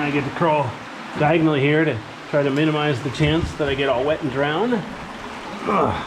I get to crawl diagonally here to try to minimize the chance that I get all wet and drown. Ugh.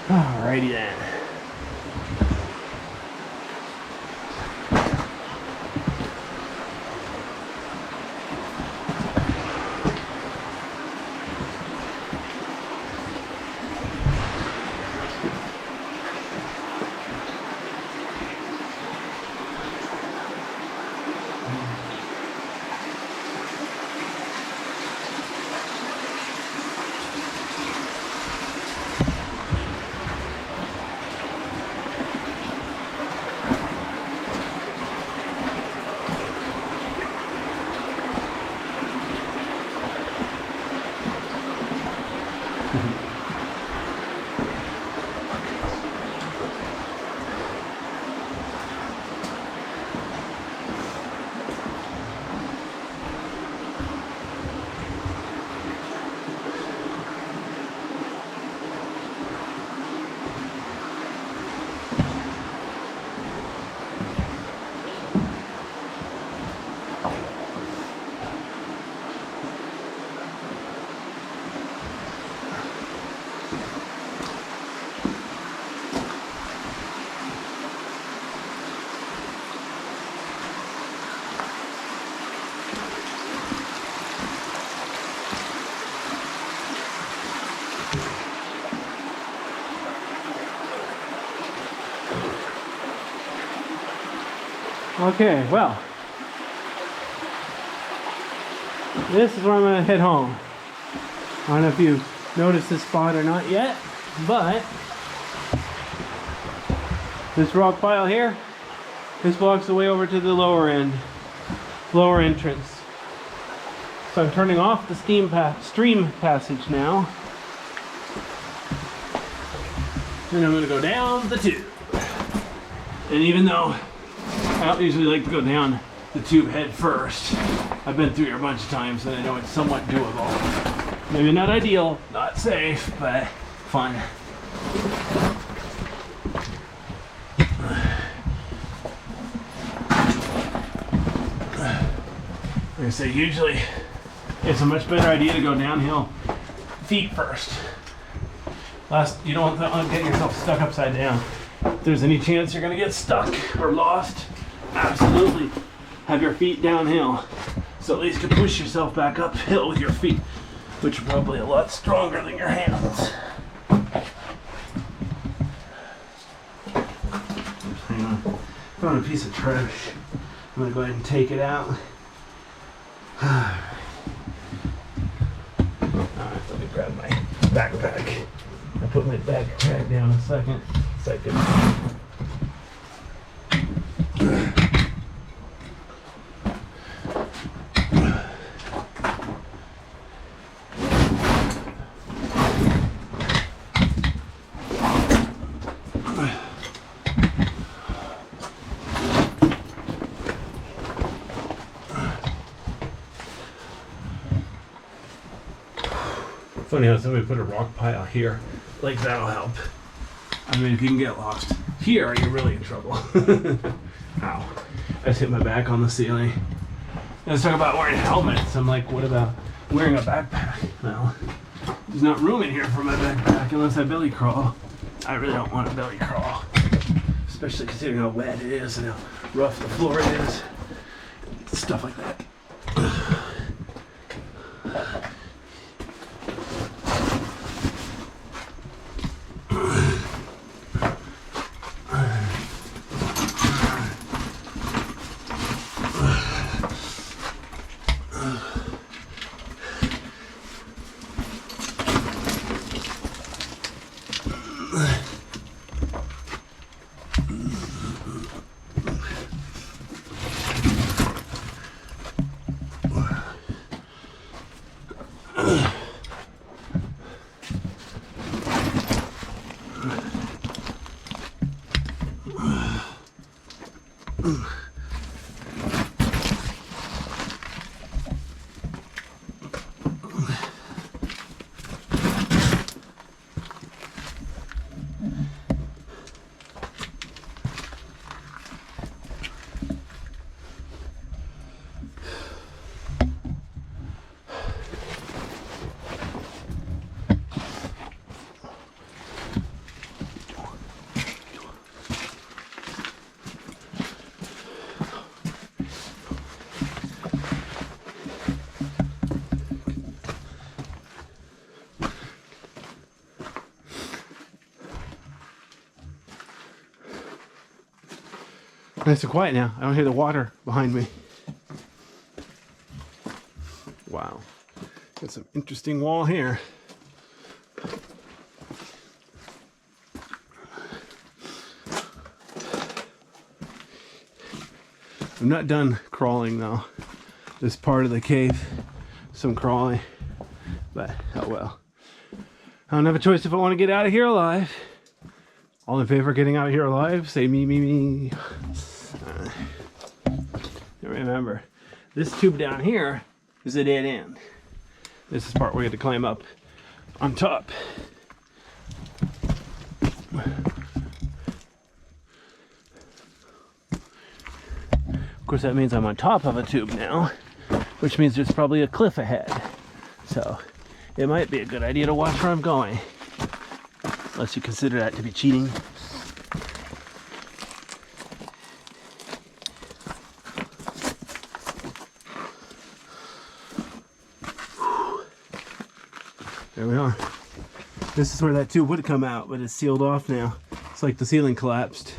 Alrighty then. Okay, well, this is where I'm going to head home. I don't know if you noticed this spot or not yet, but this rock pile here, this blocks the way over to the lower entrance. So I'm turning off the stream passage now, and I'm going to go down the tube. And even though I don't usually like to go down the tube head first, I've been through here a bunch of times and I know it's somewhat doable. Maybe not ideal, not safe, but fun. Like I say, usually it's a much better idea to go downhill feet first. You don't want to get yourself stuck upside down. If there's any chance you're going to get stuck or lost, absolutely have your feet downhill. So at least you can push yourself back uphill with your feet, which are probably a lot stronger than your hands. Hang on. Found a piece of trash. I'm going to go ahead and take it out. Alright, let me grab my backpack. I'll put my backpack down a second. Funny how somebody put a rock pile here. Like that'll help. I mean, if you can get lost here, you're really in trouble. Ow. I just hit my back on the ceiling. Let's talk about wearing helmets. I'm like, what about wearing a backpack? Well, there's not room in here for my backpack unless I belly crawl. I really don't want to belly crawl. Especially considering how wet it is and how rough the floor is. Stuff like that. Nice and quiet now. I don't hear the water behind me. Wow. Got some interesting wall here. I'm not done crawling though. This part of the cave, some crawling, but oh well. I don't have a choice if I want to get out of here alive. All in favor of getting out of here alive? Say me, me, me. Remember, this tube down here is a dead end. This is the part where we have to climb up on top. Of course, that means I'm on top of a tube now, which means there's probably a cliff ahead. So it might be a good idea to watch where I'm going, unless you consider that to be cheating. There we are. This is where that tube would come out, but it's sealed off now. It's like the ceiling collapsed.